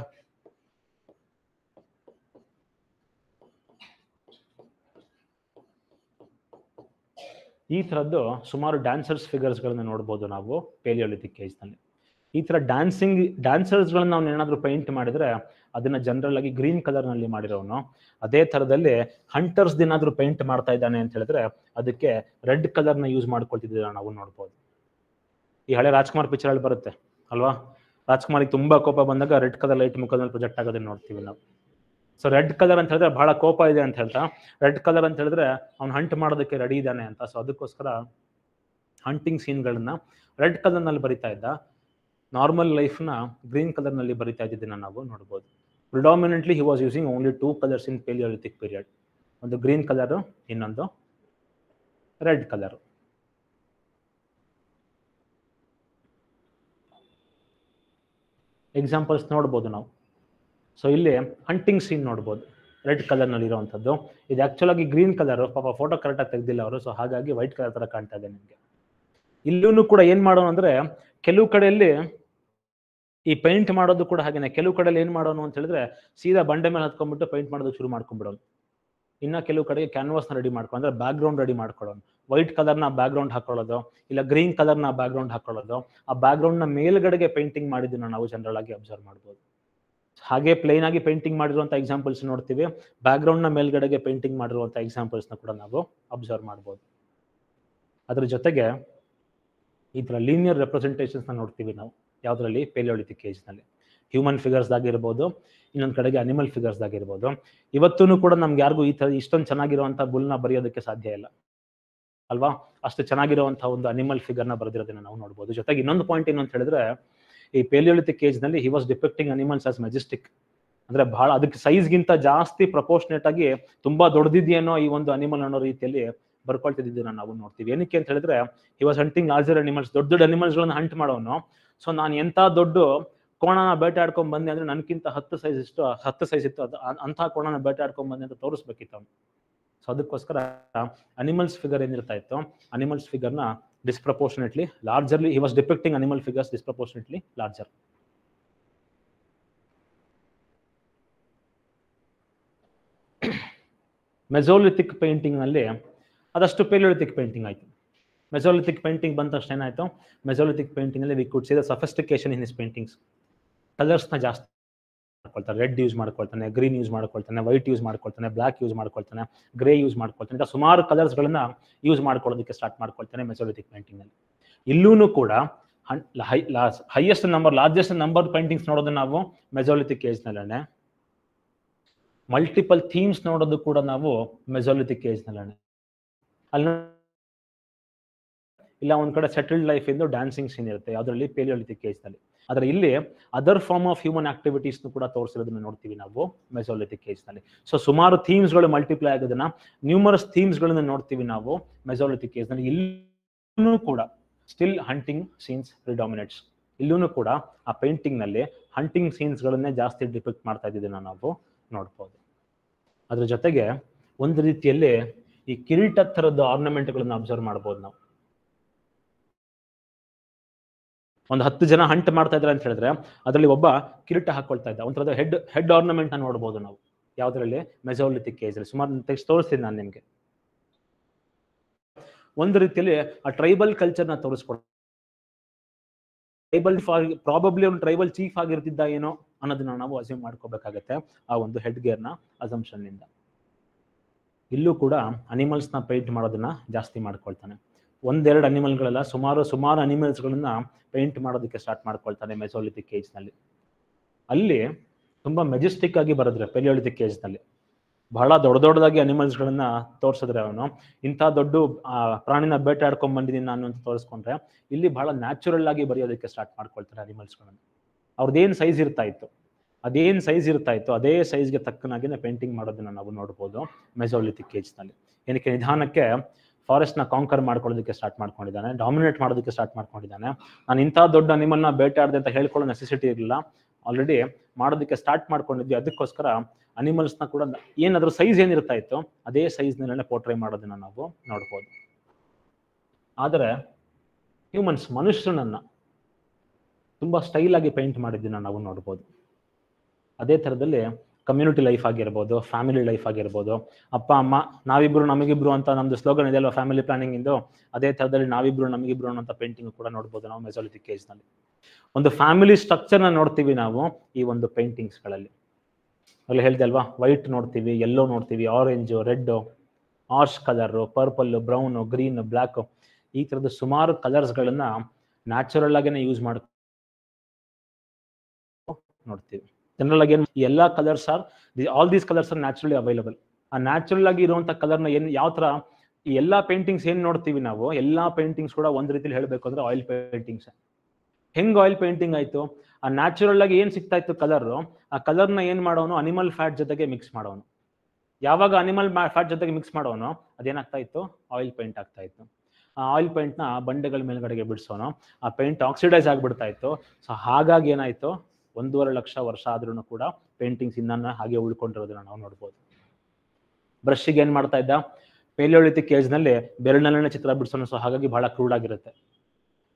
ಈ ತರದ್ದು ಸುಮಾರು ಡ್ಯಾನ್ಸರ್ಸ್ ಫಿಗರ್ಸ್ ಗಳನ್ನ ನೋಡ್ಬೋದು ನಾವು ಪೇಲಿಯೋಲಿಥಿಕ್ ಏಜ್ ನಲ್ಲಿ. ಈ ತರ ಡ್ಯಾನ್ಸರ್ಸ್ ಗಳನ್ನ ನಾವು ಏನಾದ್ರು ಪೇಂಟ್ ಮಾಡಿದ್ರೆ ಅದನ್ನ ಜನರಲ್ ಆಗಿ ಗ್ರೀನ್ ಕಲರ್ ನಲ್ಲಿ ಮಾಡಿರೋನು. ಅದೇ ತರದಲ್ಲಿ ಹಂಟರ್ಸ್ ಏನಾದ್ರು ಪೇಂಟ್ ಮಾಡ್ತಾ ಇದ್ದಾನೆ ಅಂತ ಹೇಳಿದ್ರೆ ಅದಕ್ಕೆ ರೆಡ್ ಕಲರ್ ನ ಯೂಸ್ ಮಾಡ್ಕೊಳ್ತಿದ್ದೀರ ನಾವು ನೋಡ್ಬೋದು. ಈ ಹಳೆ ರಾಜ್ಕುಮಾರ್ ಪಿಕ್ಚರ್ ಅಲ್ಲಿ ಬರುತ್ತೆ ಅಲ್ವಾ, ರಾಜ್ಕುಮಾರಿಗೆ ತುಂಬಾ ಕೋಪ ಬಂದಾಗ ರೆಡ್ ಕಲರ್ ಲೈಟ್ ಮುಖದಲ್ಲಿ ಪ್ರೊಜೆಕ್ಟ್ ಆಗೋದನ್ನ ನೋಡ್ತೀವಿ ನಾವು. ಸೊ ರೆಡ್ ಕಲರ್ ಅಂತ ಹೇಳಿದ್ರೆ ಬಹಳ ಕೋಪ ಇದೆ ಅಂತ ಹೇಳ್ತಾ, ರೆಡ್ ಕಲರ್ ಅಂತ ಹೇಳಿದ್ರೆ ಅವ್ನು ಹಂಟ್ ಮಾಡೋದಕ್ಕೆ ರೆಡಿ ಇದ್ದಾನೆ ಅಂತ. ಸೊ ಅದಕ್ಕೋಸ್ಕರ ಹಂಟಿಂಗ್ ಸೀನ್ಗಳನ್ನ ರೆಡ್ ಕಲರ್ ನಲ್ಲಿ ಬರಿತಾ ಇದ್ದ. ನಾರ್ಮಲ್ ಲೈಫ್ ನ ಗ್ರೀನ್ ಕಲರ್ ನಲ್ಲಿ ಬರಿತಾ ಇದ್ದಿದ್ದನ್ನ ನಾವು ನೋಡಬಹುದು. Predominantly he was using only 2 colours in Palaeolithic period. ಒಂದು ಗ್ರೀನ್ ಕಲರ್, ಇನ್ನೊಂದು ರೆಡ್ ಕಲರ್. ಎಕ್ಸಾಂಪಲ್ಸ್ ನೋಡ್ಬೋದು ನಾವು. ಸೊ ಇಲ್ಲಿ ಹಂಟಿಂಗ್ ಸೀನ್ ನೋಡ್ಬೋದು ರೆಡ್ ಕಲರ್ ನಲ್ಲಿ ಇರುವಂತದ್ದು. ಇದು ಆಕ್ಚುಲ್ ಆಗಿ ಗ್ರೀನ್ ಕಲರ್, ಪಾಪ ಫೋಟೋ ಕರೆಕ್ಟ್ ಆಗಿ ತೆಗ್ದಿಲ್ಲ ಅವರು, ಸೊ ಹಾಗಾಗಿ ವೈಟ್ ಕಲರ್ ತರ ಕಾಣ್ತಾ ಇದೆ ನಿಮಗೆ. ಇಲ್ಲೂ ಕೂಡ ಏನ್ ಮಾಡೋಣ ಅಂದ್ರೆ, ಕೆಲವು ಕಡೆಯಲ್ಲಿ ಈ ಪೇಂಟ್ ಮಾಡೋದು ಕೂಡ ಹಾಗೇನೆ. ಕೆಲವು ಕಡೆಯಲ್ಲಿ ಏನ್ ಮಾಡೋನು ಅಂತ ಹೇಳಿದ್ರೆ ಸೀದಾ ಬಂಡೆ ಮೇಲೆ ಹತ್ಕೊಂಡ್ಬಿಟ್ಟು ಪೇಂಟ್ ಮಾಡೋದಕ್ಕೆ ಶುರು ಮಾಡ್ಕೊಂಡ್ಬಿಡೋನು. ಇನ್ನ ಕೆಲವು ಕಡೆಗೆ ಕ್ಯಾನ್ವಾಸ್ ನ ರೆಡಿ ಮಾಡ್ಕೊಂಡು, ಅಂದ್ರೆ ಬ್ಯಾಕ್ ಗ್ರೌಂಡ್ ರೆಡಿ ಮಾಡ್ಕೊಳ್ಳೋನು. ವೈಟ್ ಕಲರ್ ನ ಬ್ಯಾಕ್ ಗ್ರೌಂಡ್ ಹಾಕೊಳ್ಳೋದು, ಇಲ್ಲ ಗ್ರೀನ್ ಕಲರ್ ನ ಬ್ಯಾಕ್ ಗ್ರೌಂಡ್ ಹಾಕೊಳ್ಳೋದು. ಆ ಬ್ಯಾಕ್ ಗ್ರೌಂಡ್ ನ ಮೇಲ್ಗಡೆಗೆ ಪೇಂಟಿಂಗ್ ಮಾಡಿದ್ದನ್ನ ನಾವು ಜನರಲ್ ಆಗಿ ಅಬ್ಸರ್ವ್ ಮಾಡ್ಬೋದು. ಹಾಗೆ ಪ್ಲೇನ್ ಆಗಿ ಪೇಂಟಿಂಗ್ ಮಾಡಿರುವಂತಹ ಎಕ್ಸಾಂಪಲ್ಸ್ ನೋಡ್ತೀವಿ. ಬ್ಯಾಕ್ ಗ್ರೌಂಡ್ ನ ಮೇಲ್ಗಡೆಗೆ ಪೇಂಟಿಂಗ್ ಮಾಡಿರುವಂತಹ ಎಕ್ಸಾಂಪಲ್ಸ್ ನ ಕೂಡ ನಾವು ಅಬ್ಸರ್ವ್ ಮಾಡ್ಬೋದು. ಅದ್ರ ಜೊತೆಗೆ ಈ ತರ ಲೀನಿಯರ್ ರೆಪ್ರೆಸೆಂಟೇಷನ್ಸ್ ನ ನೋಡ್ತೀವಿ ನಾವು. ಯಾವ್ದ್ರಲ್ಲಿ? ಪೇಲಿಯೋಲಿಥಿಕ್ ಏಜ್ ನಲ್ಲಿ. ಹ್ಯೂಮನ್ ಫಿಗರ್ಸ್ ಆಗಿರ್ಬೋದು, ಇನ್ನೊಂದ್ ಕಡೆಗೆ ಅನಿಮಲ್ ಫಿಗರ್ಸ್ ಆಗಿರ್ಬೋದು. ಇವತ್ತೂ ಕೂಡ ನಮ್ಗೆ ಯಾರಿಗೂ ಈ ತರ ಇಷ್ಟೊಂದು ಚೆನ್ನಾಗಿರುವಂತ ಬುಲ್ನ ಬರೆಯೋದಕ್ಕೆ ಸಾಧ್ಯ ಇಲ್ಲ ಅಲ್ವಾ. ಅಷ್ಟು ಚೆನ್ನಾಗಿರುವಂತಹ ಒಂದು ಅನಿಮಲ್ ಫಿಗರ್ ನ ಬರೆದಿರೋದನ್ನ ನಾವು ನೋಡ್ಬೋದು. ಜೊತೆಗೆ ಇನ್ನೊಂದು ಪಾಯಿಂಟ್ ಏನು ಅಂತ ಹೇಳಿದ್ರೆ, ಈ ಪೇಲಿಯೋಲಿಥಿಕ್ ಏಜ್ ನಲ್ಲಿ he was depicting animals as majestic. ಅಂದ್ರೆ ಬಹಳ ಅದಕ್ಕೆ ಸೈಜ್ಗಿಂತ ಜಾಸ್ತಿ ಪ್ರಪೋರ್ಷನೇಟ್ ಆಗಿ ತುಂಬಾ ದೊಡ್ಡದಿದೆಯೇನೋ ಈ ಒಂದು ಅನಿಮಲ್ ಅನ್ನೋ ರೀತಿಯಲ್ಲಿ ಬರ್ಕೊಳ್ತಿದ್ದನ್ನ ನಾವು ನೋಡ್ತೀವಿ. ಏನಕ್ಕೆ ಅಂತ ಹೇಳಿದ್ರೆ he was hunting larger animals, ದೊಡ್ಡ ದೊಡ್ಡ ಅನಿಮಲ್ಸ್ ಗಳನ್ನ ಹಂಟ್ ಮಾಡೋನು. ಸೊ ನಾನು ಎಂತ ದೊಡ್ಡ ಕೋಣನ ಬೇಟೆ ಆಡ್ಕೊಂಡ್ ಬಂದೆ ಅಂದ್ರೆ ನನ್ಕಿಂತ 10 ಸೈಜ್ ಇತ್ತು ಅದು ಅಂತ ಕೋಣನ ಬೇಟೆ ಆಡ್ಕೊಂಡ್ ಬಂದೆ ಅಂತ ತೋರಿಸ್ಬೇಕಿತ್ತು ಅವ್ನು. ಸೊ ಅದಕ್ಕೋಸ್ಕರ ಅನಿಮಲ್ಸ್ ಫಿಗರ್ ಏನಿರ್ತಾ ಇತ್ತು, ಅನಿಮಲ್ಸ್ ಫಿಗರ್ ನ disproportionately largerly he was depicting animal figures disproportionately larger. Mesolithic painting ನಲ್ಲಿ ಅದಷ್ಟು ಪೇಲಿಯೋಲಿಥಿಕ್ ಪೇಂಟಿಂಗ್ ಆಯ್ತು. ಮೆಸೋಲಿಥಿಕ್ ಪೇಂಟಿಂಗ್ ಬಂದ ತಕ್ಷಣ ಏನಾಯ್ತು, ಮೆಸೋಲಿಥಿಕ್ ಪೇಂಟಿಂಗ್ ನಲ್ಲಿ we could see the sophistication in his paintings. Colours ನ ಜಾಸ್ತಿ ಮಾಡ್ಕೊಳ್ತಾನೆ, ರೆಡ್ ಯೂಸ್ ಮಾಡ್ಕೊಳ್ತಾನೆ, ಗ್ರೀನ್ ಯೂಸ್ ಮಾಡ್ಕೊಳ್ತಾನೆ, ವೈಟ್ ಯೂಸ್ ಮಾಡ್ಕೊಳ್ತಾನೆ, ಬ್ಲಾಕ್ ಯೂಸ್ ಮಾಡ್ಕೊಳ್ತಾನೆ, ಗ್ರೇ ಯೂಸ್ ಮಾಡ್ಕೊಳ್ತಾನೆ, ಅಂತ ಸುಮಾರು ಕಲರ್ಸ್ ಗಳನ್ನ ಯೂಸ್ ಮಾಡ್ಕೊಳ್ಳೋದಕ್ಕೆ ಸ್ಟಾರ್ಟ್ ಮಾಡ್ಕೊಳ್ತಾನೆ ಮೆಸೋಲಿಥಿಕ್ ಪೇಂಟಿಂಗ್ ನಲ್ಲಿ. ಇಲ್ಲೂ ಕೂಡ ಲಾರ್ಜೆಸ್ಟ್ ನಂಬರ್ ಪೇಂಟಿಂಗ್ಸ್ ನೋಡೋದು ನಾವು ಮೆಸೋಲಿಥಿಕ್ ಏಜ್ ನಲ್ಲೇ. ಮಲ್ಟಿಪಲ್ ಥೀಮ್ಸ್ ನೋಡೋದು ಕೂಡ ನಾವು ಮೆಸೋಲಿಥಿಕ್ ಏಜ್ ನಲ್ಲೇ. ಅಲ್ಲಿ ಇಲ್ಲ ಒಂದ್ ಕಡೆ ಸೆಟಲ್ಡ್ ಲೈಫ್ ಇಂದು ಡ್ಯಾನ್ಸಿಂಗ್ ಸೀನ್ ಇರುತ್ತೆ ಯಾವ್ದ್ರಲ್ಲಿ, ಪೇಲಿಯೋಲಿಥಿಕ್ ಏಜ್ ನಲ್ಲಿ. ಆದ್ರೆ ಇಲ್ಲಿ other form of human activities ಕೂಡ ತೋರಿಸಿರೋದನ್ನ ನೋಡ್ತೀವಿ ನಾವು ಮೆಸೋಲಿಥಿಕ್ ಏಜ್ ನಲ್ಲಿ. ಸೊ ಸುಮಾರು ಥೀಮ್ಸ್ ಗಳು ಮಲ್ಟಿಪ್ಲೈ ಆಗೋದನ್ನ, ನ್ಯೂಮರಸ್ ಥೀಮ್ಸ್ ಗಳನ್ನ ನೋಡ್ತೀವಿ ನಾವು ಮೆಸೋಲಿಥಿಕ್ ಏಜ್ ನಲ್ಲಿ. ಇಲ್ಲೂ ಕೂಡ ಸ್ಟಿಲ್ ಹಂಟಿಂಗ್ ಸೀನ್ಸ್ ಪ್ರಿಡಾಮಿನೇಟ್ಸ್. ಇಲ್ಲೂ ಕೂಡ ಆ ಪೇಂಟಿಂಗ್ ನಲ್ಲಿ ಹಂಟಿಂಗ್ ಸೀನ್ಸ್ ಗಳನ್ನೇ ಜಾಸ್ತಿ ಡಿಪಿಕ್ಟ್ ಮಾಡ್ತಾ ಇದ್ದಿದ್ದನ್ನ ನಾವು ನೋಡ್ಬೋದು. ಅದ್ರ ಜೊತೆಗೆ ಒಂದು ರೀತಿಯಲ್ಲಿ ಈ ಕಿರೀಟ ಥರದ ಆರ್ನಮೆಂಟ್ ಗಳನ್ನ ಅಬ್ಸರ್ವ್ ಮಾಡ್ಬೋದು ನಾವು. ಒಂದು 10 ಜನ ಹಂಟ್ ಮಾಡ್ತಾ ಇದ್ದಾರೆ ಅಂತ ಹೇಳಿದ್ರೆ ಅದರಲ್ಲಿ ಒಬ್ಬ ಕಿರೀಟ ಹಾಕೊಳ್ತಾ ಇದ್ದ, ಒಂಥರದ ಹೆಡ್ ಆರ್ನಮೆಂಟ್ ಅನ್ನು ನೋಡ್ಬೋದು ನಾವು ಯಾವ್ದ್ರಲ್ಲಿ, ಮೆಸೋಲಿಥಿಕ್ ಏಜ್ ಅಲ್ಲಿ. ಸುಮಾರು ಟೆಕ್ಸ್ಟ್ ತೋರಿಸ್ತೀನಿ ನಾನು ನಿಮ್ಗೆ. ಒಂದು ರೀತಿಯಲ್ಲಿ ಆ ಟ್ರೈಬಲ್ ಕಲ್ಚರ್ನ ತೋರಿಸ್ಕೊಡ್ತಾರೆ. ಟ್ರೈಬಲ್ ಪ್ರಾಬಬ್ಲಿ ಒಂದು ಟ್ರೈಬಲ್ ಚೀಫ್ ಆಗಿರ್ತಿದ್ದ ಏನೋ ಅನ್ನೋದನ್ನ ನಾವು ಅಸ್ಯೂಮ್ ಮಾಡ್ಕೋಬೇಕಾಗತ್ತೆ ಆ ಒಂದು ಹೆಡ್ ಗೇರ್ನ ಅಸಂಪ್ಷನ್ ನಿಂದ. ಇಲ್ಲೂ ಕೂಡ ಅನಿಮಲ್ಸ್ ನ ಪೇಂಟ್ ಮಾಡೋದನ್ನ ಜಾಸ್ತಿ ಮಾಡ್ಕೊಳ್ತಾನೆ. ಒಂದೆರಡು ಅನಿಮಲ್ಗಳೆಲ್ಲ ಸುಮಾರು ಅನಿಮಲ್ಸ್ ಗಳನ್ನ ಪೇಂಟ್ ಮಾಡೋದಕ್ಕೆ ಸ್ಟಾರ್ಟ್ ಮಾಡ್ಕೊಳ್ತಾನೆ ಮೆಸೋಲಿಥಿಕ್ ಏಜ್ ನಲ್ಲಿ. ಅಲ್ಲಿ ತುಂಬಾ ಮೆಜೆಸ್ಟಿಕ್ ಆಗಿ ಬರೆದ್ರೆ ಪೆಲಿಯೋಲಿಥಿಕ್ ಏಜ್ ನಲ್ಲಿ ಬಹಳ ದೊಡ್ಡದಾಗಿ ಅನಿಮಲ್ಸ್ ಗಳನ್ನ ತೋರಿಸಿದ್ರೆ ಅವನು ಇಂಥ ದೊಡ್ಡ ಪ್ರಾಣಿನ ಬೇಟೆ ಆಡ್ಕೊಂಡ್ ಬಂದಿದ್ದೀನಿ ನಾನು ಅಂತ ತೋರಿಸ್ಕೊಂಡ್ರೆ, ಇಲ್ಲಿ ಬಹಳ ನ್ಯಾಚುರಲ್ ಆಗಿ ಬರೆಯೋದಕ್ಕೆ ಸ್ಟಾರ್ಟ್ ಮಾಡ್ಕೊಳ್ತಾರೆ ಅನಿಮಲ್ಸ್ ಗಳನ್ನ. ಅವ್ರದ್ದೇನ್ ಸೈಜ್ ಇರ್ತಾ ಇತ್ತು ಅದೇ ಸೈಜ್ಗೆ ತಕ್ಕನಾಗಿನೇ ಪೇಂಟಿಂಗ್ ಮಾಡೋದನ್ನ ನಾವು ನೋಡ್ಬೋದು ಮೆಸೋಲಿಥಿಕ್ ಏಜ್ ನಲ್ಲಿ. ಏನಕ್ಕೆ ನಿಧಾನಕ್ಕೆ ಫಾರೆಸ್ಟ್ ನ ಕಾಂಕರ್ ಮಾಡ್ಕೊಳ್ಳೋದಕ್ಕೆ ಸ್ಟಾರ್ಟ್ ಮಾಡ್ಕೊಂಡಿದ್ದಾನೆ, ಡಾಮಿನೇಟ್ ಮಾಡೋದಕ್ಕೆ ಸ್ಟಾರ್ಟ್ ಮಾಡ್ಕೊಂಡಿದ್ದಾನೆ. ನಾನು ಇಂಥ ದೊಡ್ಡ ಅನಿಮಲ್ನ ಬೇಟೆ ಆಡದೆ ಅಂತ ಹೇಳ್ಕೊಳ್ಳೋ ನೆಸೆಸಿಟಿ ಇರಲಿಲ್ಲ, ಆಲ್ರೆಡಿ ಮಾಡೋದಕ್ಕೆ ಸ್ಟಾರ್ಟ್ ಮಾಡ್ಕೊಂಡಿದ್ವಿ. ಅದಕ್ಕೋಸ್ಕರ ಅನಿಮಲ್ಸ್ ನ ಕೂಡ ಏನಾದ್ರೂ ಸೈಜ್ ಏನಿರ್ತಾ ಇತ್ತು ಅದೇ ಸೈಜ್ ನಲ್ಲೇ ಪೋರ್ಟ್ರೇ ಮಾಡೋದನ್ನ ನಾವು ನೋಡ್ಬೋದು. ಆದರೆ ಮನುಷ್ಯನನ್ನ ತುಂಬಾ ಸ್ಟೈಲ್ ಆಗಿ ಪೇಂಟ್ ಮಾಡಿದ್ದನ್ನ ನಾವು ನೋಡ್ಬೋದು. ಅದೇ ತರದಲ್ಲಿ ಕಮ್ಯುನಿಟಿ ಲೈಫ್ ಆಗಿರ್ಬೋದು, ಫ್ಯಾಮಿಲಿ ಲೈಫ್ ಆಗಿರ್ಬೋದು, ಅಪ್ಪ ಅಮ್ಮ ನಾವಿಬ್ರು ನಮಗಿಬ್ರು ಅಂತ ನಮ್ದು ಸ್ಲೋಗನ್ ಇದೆ ಅಲ್ವಾ ಫ್ಯಾಮಿಲಿ ಪ್ಲಾನಿಂಗ್ ಇಂದು, ಅದೇ ತರದಲ್ಲಿ ನಾವಿಬ್ರು ನಮಗಿಬ್ರು ಅಂತ ಪೇಂಟಿಂಗ್ ಕೂಡ ನೋಡ್ಬೋದು ನಾವು ಮೆಸೋಲಿಥಿಕ್ ಏಜ್ ನಲ್ಲಿ. ಒಂದು ಫ್ಯಾಮಿಲಿ ಸ್ಟ್ರಕ್ಚರ್ ನ ನೋಡ್ತೀವಿ ನಾವು ಈ ಒಂದು ಪೇಂಟಿಂಗ್ಸ್ ಗಳಲ್ಲಿ. ಅಲ್ಲಿ ಹೇಳ್ದೆ ಅಲ್ವಾ, ವೈಟ್ ನೋಡ್ತೀವಿ, ಯೆಲ್ಲೋ ನೋಡ್ತೀವಿ, orange, red, ash colour, purple, brown, green, black, ಈ ತರದ ಸುಮಾರು ಕಲರ್ಸ್ ಗಳನ್ನ ನ್ಯಾಚುರಲ್ ಆಗೇನೆ ಯೂಸ್ ಮಾಡಿ ನೋಡ್ತೀವಿ. ಜನರಲ್ ಆಗಿ ಎಲ್ಲಾ colours all these colours R naturally available. ಆ ನ್ಯಾಚುರಲ್ ಆಗಿ ಇರುವಂತ ಕಲರ್ ನ ಯಾವ ತರ ಈ ಎಲ್ಲಾ ಪೇಂಟಿಂಗ್ಸ್ ಏನ್ ನೋಡ್ತೀವಿ ನಾವು, ಎಲ್ಲಾ ಪೇಂಟಿಂಗ್ಸ್ ಕೂಡ ಒಂದ್ ರೀತಿಲಿ ಹೇಳ್ಬೇಕು ಅಂದ್ರೆ ಆಯಿಲ್ ಪೇಂಟಿಂಗ್ಸ್. ಹೆಂಗ್ ಆಯಿಲ್ ಪೇಂಟಿಂಗ್ ಆಯ್ತು, ಆ ನ್ಯಾಚುರಲ್ ಆಗಿ ಏನ್ ಸಿಗ್ತಾ ಇತ್ತು ಕಲರ್, ಆ ಕಲರ್ ನ ಏನ್ ಮಾಡೋನು ಅನಿಮಲ್ ಫ್ಯಾಟ್ ಜೊತೆಗೆ ಮಿಕ್ಸ್ ಮಾಡೋನು. ಯಾವಾಗ ಅನಿಮಲ್ ಫ್ಯಾಟ್ ಜೊತೆಗೆ ಮಿಕ್ಸ್ ಮಾಡೋನು ಅದೇನಾಗ್ತಾ ಇತ್ತು, ಆಯಿಲ್ ಪೇಂಟ್ ಆಗ್ತಾ ಇತ್ತು. ಆ ಆಯಿಲ್ ಪೇಂಟ್ ನ ಬಂಡೆಗಳ ಮೇಲ್ಗಡೆಗೆ ಬಿಡಿಸೋನು, ಆ ಪೇಂಟ್ ಆಕ್ಸಿಡೈಸ್ ಆಗ್ಬಿಡ್ತಾ ಇತ್ತು. ಸೊ ಹಾಗಾಗಿ ಏನಾಯ್ತು, 1.5 ಲಕ್ಷ ವರ್ಷ ಆದ್ರೂ ಕೂಡ ಪೇಂಟಿಂಗ್ಸ್ ಇನ್ನನ್ನ ಹಾಗೆ ಉಳ್ಕೊಂಡಿರೋದನ್ನ ನಾವು ನೋಡ್ಬೋದು. ಬ್ರಷ್ಗೆ ಏನ್ ಮಾಡ್ತಾ ಇದ್ದ, ಪೇಲಿಯೋಲಿಥಿಕ್ ಏಜ್ ನಲ್ಲಿ ಬೆರಳಿನಲ್ಲೇ ಚಿತ್ರ ಬಿಡಿಸೋನು. ಸೊ ಹಾಗಾಗಿ ಬಹಳ ಕ್ರೂಡ್ ಆಗಿರುತ್ತೆ.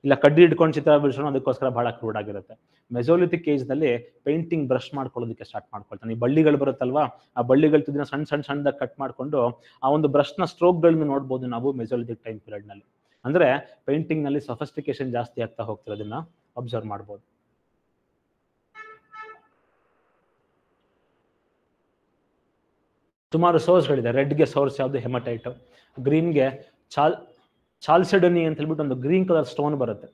ಇಲ್ಲ ಕಡ್ಡಿ ಇಟ್ಕೊಂಡು ಚಿತ್ರ ಬಿಡಿಸೋಣ, ಅದಕ್ಕೋಸ್ಕರ ಬಹಳ ಕ್ರೂಡ್ ಆಗಿರುತ್ತೆ. ಮೆಸೋಲಿಥಿಕ್ ಏಜ್ ನಲ್ಲಿ ಪೇಂಟಿಂಗ್ ಬ್ರಷ್ ಮಾಡ್ಕೊಳ್ಳೋದಕ್ಕೆ ಸ್ಟಾರ್ಟ್ ಮಾಡ್ಕೊಳ್ತಾನೆ. ಈ ಬಳ್ಳಿಗಳು ಬರುತ್ತಲ್ವಾ, ಆ ಬಳ್ಳಿಗಳು ತುದಿನ ಸಣ್ಣದಾಗಿ ಕಟ್ ಮಾಡ್ಕೊಂಡು ಆ ಒಂದು ಬ್ರಷ್ ನ ಸ್ಟ್ರೋಕ್ ಗಳನ್ನ ನೋಡ್ಬೋದು ನಾವು ಮೆಸೋಲಿಥಿಕ್ ಟೈಮ್ ಪೀರಿಯಡ್ ನಲ್ಲಿ. ಅಂದ್ರೆ ಪೇಂಟಿಂಗ್ ನಲ್ಲಿ ಸಫಿಸ್ಟಿಕೇಶನ್ ಜಾಸ್ತಿ ಆಗ್ತಾ ಹೋಗ್ತಿರೋದನ್ನ ಅಬ್ಸರ್ವ್ ಮಾಡ್ಬೋದು. ಸುಮಾರು ಸೋರ್ಸ್ಗಳಿದೆ. ರೆಡ್ಗೆ ಸೋರ್ಸ್ ಯಾವುದು, ಹೆಮಟೈಟ್. ಗ್ರೀನ್ಗೆ ಚಾಲ್ಸೆಡನಿ ಅಂತ ಹೇಳ್ಬಿಟ್ಟು ಒಂದು ಗ್ರೀನ್ ಕಲರ್ ಸ್ಟೋನ್ ಬರುತ್ತೆ.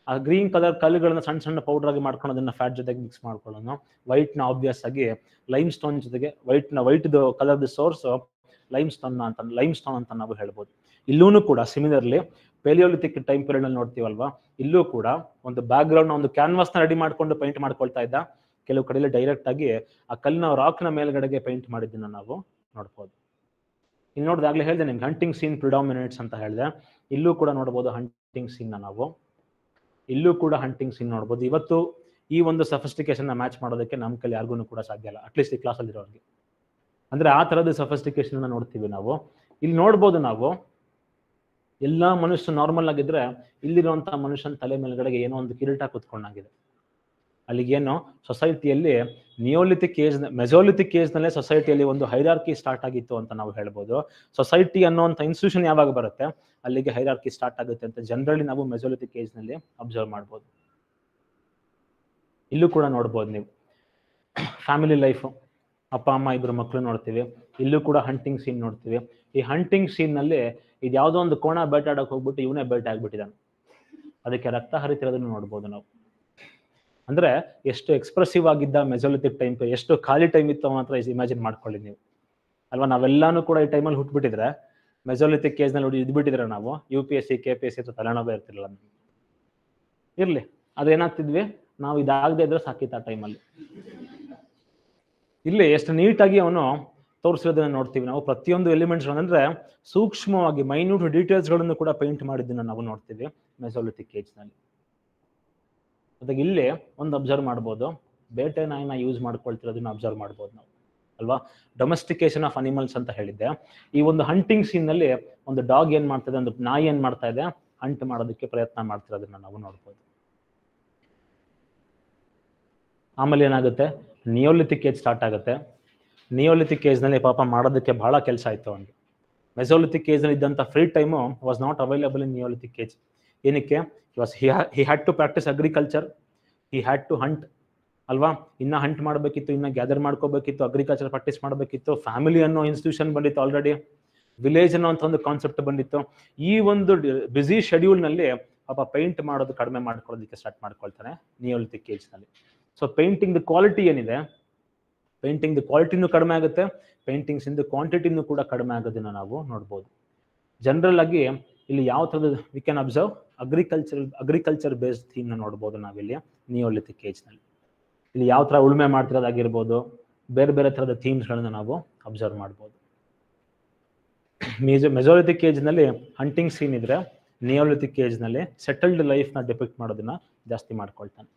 ಆ ಗ್ರೀನ್ ಕಲರ್ ಕಲ್ಲುಗಳನ್ನ ಸಣ್ಣ ಪೌಡರ್ ಆಗಿ ಮಾಡ್ಕೊಂಡು ಅದನ್ನ ಫ್ಯಾಟ್ ಜೊತೆಗೆ ಮಿಕ್ಸ್ ಮಾಡ್ಕೊಳ್ಳೋಣ. ವೈಟ್ ನ ಆಬ್ವಿಯಸ್ ಆಗಿ ಲೈಮ್ ಸ್ಟೋನ್ ಜೊತೆಗೆ, white colour source lime stone ಅಂತ ನಾವು ಹೇಳ್ಬೋದು. ಇಲ್ಲೂ ಕೂಡ ಸಿಮಿಲರ್ಲಿ ಪೇಲಿಯೋಲಿಥಿಕ್ ಟೈಮ್ ಪೀರಿಯಡ್ ಅಲ್ಲಿ ನೋಡ್ತೀವಲ್ವಾ, ಇಲ್ಲೂ ಕೂಡ ಒಂದು ಬ್ಯಾಕ್ ಗ್ರೌಂಡ್ ಒಂದು ಕ್ಯಾನ್ವಾಸ್ ನ ರೆಡಿ ಮಾಡ್ಕೊಂಡು ಪೇಂಟ್ ಮಾಡ್ಕೊಳ್ತಾ ಇದ್ದ. ಕೆಲವು ಕಡೆಯಲ್ಲಿ ಡೈರೆಕ್ಟ್ ಆಗಿ ಆ ಕಲ್ಲಿನ ರಾಕ್ನ ಮೇಲ್ಗಡೆಗೆ ಪೇಂಟ್ ಮಾಡಿದ್ದನ್ನ ನಾವು ನೋಡ್ಬೋದು. ಇಲ್ಲಿ ನೋಡಿದಾಗ್ಲೇ ಹೇಳಿದೆ ನಿಮ್ಗೆ ಹಂಟಿಂಗ್ ಸೀನ್ ಪ್ರಿಡಾಮಿನೇಟ್ಸ್ ಅಂತ ಹೇಳಿದೆ. ಇಲ್ಲೂ ಕೂಡ ನೋಡ್ಬೋದು ಹಂಟಿಂಗ್ ಸೀನ್ ನಾವು, ಇಲ್ಲೂ ಕೂಡ ಹಂಟಿಂಗ್ ಸೀನ್ ನೋಡ್ಬೋದು. ಇವತ್ತು ಈ ಒಂದು ಸಫಿಸ್ಟಿಕೇಶನ್ ಮ್ಯಾಚ್ ಮಾಡೋದಕ್ಕೆ ನಮ್ಮ ಕೈಲಿ ಯಾರಿಗೂ ಕೂಡ ಸಾಧ್ಯ ಇಲ್ಲ, ಅಟ್ಲೀಸ್ಟ್ ಈ ಕ್ಲಾಸಲ್ಲಿ ಇರೋರಿಗೆ. ಅಂದ್ರೆ ಆ ತರದ ಸಫಿಸ್ಟಿಕೇಶನ್ ನೋಡ್ತೀವಿ ನಾವು. ಇಲ್ಲಿ ನೋಡ್ಬೋದು ನಾವು ಎಲ್ಲಾ ಮನುಷ್ಯ ನಾರ್ಮಲ್ ಆಗಿದ್ರೆ ಇಲ್ಲಿರುವಂತ ಮನುಷ್ಯನ ತಲೆ ಮೇಲ್ಗಡೆಗೆ ಏನೋ ಒಂದು ಕಿರೀಟ ಕುತ್ಕೊಂಡಾಗಿದೆ. ಅಲ್ಲಿಗೇನು ಸೊಸೈಟಿಯಲ್ಲಿ ನಿಯೋಲಿಥಿಕ್ ಏಜ್, ಮೆಸೋಲಿಥಿಕ್ ಏಜ್ ನಲ್ಲೇ ಸೊಸೈಟಿಯಲ್ಲಿ ಒಂದು ಹೈರಾರ್ಕಿ ಸ್ಟಾರ್ಟ್ ಆಗಿತ್ತು ಅಂತ ನಾವು ಹೇಳ್ಬೋದು. ಸೊಸೈಟಿ ಅನ್ನೋಂಥ ಇನ್ಸ್ಟಿಟ್ಯೂಷನ್ ಯಾವಾಗ ಬರುತ್ತೆ ಅಲ್ಲಿಗೆ ಹೈರಾರ್ಕಿ ಸ್ಟಾರ್ಟ್ ಆಗುತ್ತೆ ಅಂತ ಜನರಲಿ ನಾವು ಮೆಸೋಲಿಥಿಕ್ ಏಜ್ ನಲ್ಲಿ ಅಬ್ಸರ್ವ್ ಮಾಡ್ಬೋದು. ಇಲ್ಲೂ ಕೂಡ ನೋಡ್ಬೋದು ನೀವು ಫ್ಯಾಮಿಲಿ ಲೈಫ್, ಅಪ್ಪ ಅಮ್ಮ ಇಬ್ಬರು ಮಕ್ಕಳು ನೋಡ್ತೀವಿ. ಇಲ್ಲೂ ಕೂಡ ಹಂಟಿಂಗ್ ಸೀನ್ ನೋಡ್ತೀವಿ. ಈ ಹಂಟಿಂಗ್ ಸೀನ್ ನಲ್ಲಿ ಇದು ಯಾವುದೋ ಒಂದು ಕೋಣ ಬೇಟಾಡಕ್ ಹೋಗ್ಬಿಟ್ಟು ಇವನೇ ಬೇಟೆ ಆಗ್ಬಿಟ್ಟಿದ್ದಾನೆ, ಅದಕ್ಕೆ ರಕ್ತ ಹರಿತಿರೋದನ್ನು ನೋಡ್ಬೋದು ನಾವು. ಅಂದ್ರೆ ಎಷ್ಟು ಎಕ್ಸ್ಪ್ರೆಸಿವ್ ಆಗಿದ್ದ ಮೆಸೋಲಿಥಿಕ್ ಟೈಮ್, ಎಷ್ಟು ಖಾಲಿ ಟೈಮ್ ಇತ್ತು ಮಾತ್ರ ಇಮ್ಯಾಜಿನ್ ಮಾಡ್ಕೊಳ್ಳಿ ನೀವು ಅಲ್ವಾ. ನಾವೆಲ್ಲಾನು ಕೂಡ ಈ ಟೈಮಲ್ಲಿ ಹುಟ್ಬಿಟ್ಟಿದ್ರೆ, ಮೆಸೋಲಿಥಿಕ್ ಏಜ್ ನಲ್ಲಿ ಇದ್ಬಿಟ್ಟಿದ್ರೆ ನಾವು UPSC KPSC ಅಥವಾ ತಲೆನೋವೇ ಇರ್ತಿರಲಿಲ್ಲ ನಮ್ಗೆ. ಇರ್ಲಿ ಅದೇನಾಗ್ತಿದ್ವಿ ನಾವು ಇದಾಗದೇ ಇದ್ರೆ ಸಾಕಿತ್ತು ಆ ಟೈಮಲ್ಲಿ. ಇಲ್ಲಿ ಎಷ್ಟು ನೀಟಾಗಿ ಅವನು ತೋರಿಸಿರೋದನ್ನ ನೋಡ್ತೀವಿ ನಾವು. ಪ್ರತಿಯೊಂದು ಎಲಿಮೆಂಟ್ಸ್ ಅಂದ್ರೆ ಸೂಕ್ಷ್ಮವಾಗಿ ಮೈನ್ಯೂಟ್ ಡೀಟೇಲ್ಸ್ ಗಳನ್ನು ಕೂಡ ಪೇಂಟ್ ಮಾಡಿದ್ದನ್ನ ನಾವು ನೋಡ್ತೀವಿ ಮೆಸೋಲಿಥಿಕ್ ಏಜ್ ನಲ್ಲಿ. ಅದಾಗಿ ಇಲ್ಲಿ ಒಂದು ಅಬ್ಸರ್ವ್ ಮಾಡ್ಬೋದು, ಬೇಟೆ ನಾಯಿನ ಯೂಸ್ ಮಾಡ್ಕೊಳ್ತಿರೋದನ್ನ ಅಬ್ಸರ್ವ್ ಮಾಡ್ಬೋದು ನಾವು ಅಲ್ವಾ. ಡೊಮೆಸ್ಟಿಕೇಶನ್ ಆಫ್ ಅನಿಮಲ್ಸ್ ಅಂತ ಹೇಳಿದ್ದೆ. ಈ ಒಂದು ಹಂಟಿಂಗ್ ಸೀನ್ ನಲ್ಲಿ ಒಂದು ಡಾಗ್ ಏನ್ ಮಾಡ್ತಾ ಇದೆ, ಒಂದು ನಾಯಿ ಏನ್ ಮಾಡ್ತಾ ಇದೆ, ಹಂಟ್ ಮಾಡೋದಕ್ಕೆ ಪ್ರಯತ್ನ ಮಾಡ್ತಿರೋದನ್ನ ನಾವು ನೋಡ್ಬೋದು. ಆಮೇಲೆ ಏನಾಗುತ್ತೆ, ನಿಯೋಲಿಥಿಕ್ ಏಜ್ ಸ್ಟಾರ್ಟ್ ಆಗುತ್ತೆ. ನಿಯೋಲಿಥಿಕ್ ಏಜ್ ನಲ್ಲಿ ಪಾಪ ಮಾಡೋದಕ್ಕೆ ಬಹಳ ಕೆಲಸ ಆಯ್ತು ಅವನಿಗೆ. ಮೆಸೋಲಿಥಿಕ್ ಏಜ್ ನಲ್ಲಿ ಇದ್ದಂತ free time was not available in Neolithic age. ಏನಕ್ಕೆ? he had to practice agriculture, he had to hunt ಅಲ್ವಾ. ಇನ್ನ ಹಂಟ್ ಮಾಡಬೇಕಿತ್ತು, ಇನ್ನ ಗ್ಯಾದರ್ ಮಾಡ್ಕೋಬೇಕಿತ್ತು, ಅಗ್ರಿಕಲ್ಚರ್ ಪ್ರಾಕ್ಟೀಸ್ ಮಾಡಬೇಕಿತ್ತು, ಫ್ಯಾಮಿಲಿ ಅನ್ನೋ ಇನ್ಸ್ಟಿಟ್ಯೂಷನ್ ಬಂದಿತ್ತು ಆಲ್ರೆಡಿ, ವಿಲೇಜ್ ಅನ್ನೋ ಅಂತ ಒಂದು ಕಾನ್ಸೆಪ್ಟ್ ಬಂದಿತ್ತು. ಈ ಒಂದು ಬ್ಯುಸಿ ಶೆಡ್ಯೂಲ್ ನಲ್ಲಿ ಪಾಪ ಪೇಂಟ್ ಮಾಡೋದು ಕಡಿಮೆ ಮಾಡ್ಕೊಳ್ಳೋದಕ್ಕೆ ಸ್ಟಾರ್ಟ್ ಮಾಡ್ಕೊಳ್ತಾನೆ ನಿಯೋಲಿಥಿಕ್ ಏಜ್ ನಲ್ಲಿ. ಸೊ ಪೇಂಟಿಂಗ್ ದ ಕ್ವಾಲಿಟಿ ಏನಿದೆ, ಪೇಂಟಿಂಗ್ ದ ಕ್ವಾಲಿಟಿನೂ ಕಡಿಮೆ ಆಗುತ್ತೆ, ಪೇಂಟಿಂಗ್ಸ್ ಇಂದ ಕ್ವಾಂಟಿಟಿನೂ ಕೂಡ ಕಡಿಮೆ ಆಗೋದನ್ನ ನಾವು ನೋಡ್ಬೋದು. ಜನರಲ್ ಆಗಿ ಇಲ್ಲಿ ಯಾವ ಥರದ we can observe agriculture based theme ನೋಡ್ಬೋದು ನಾವಿಲ್ಲಿ ನಿಯೋಲಿಥಿಕ್ ಏಜ್ ನಲ್ಲಿ. ಇಲ್ಲಿ ಯಾವ ಥರ ಉಳುಮೆ ಮಾಡ್ತಿರೋದಾಗಿರ್ಬೋದು, ಬೇರೆ ಬೇರೆ ಥರದ ಥೀಮ್ಸ್ಗಳನ್ನ ನಾವು ಅಬ್ಸರ್ವ್ ಮಾಡ್ಬೋದು. ಮೆಸೋಲಿಥಿಕ್ ಏಜ್ ನಲ್ಲಿ ಹಂಟಿಂಗ್ ಸೀನ್ ಇದ್ರೆ, ನಿಯೋಲಿಥಿಕ್ ಏಜ್ ನಲ್ಲಿ ಸೆಟಲ್ಡ್ ಲೈಫ್ ನ ಡಿಪಿಕ್ಟ್ ಮಾಡೋದನ್ನ ಜಾಸ್ತಿ ಮಾಡ್ಕೊಳ್ತಾನೆ.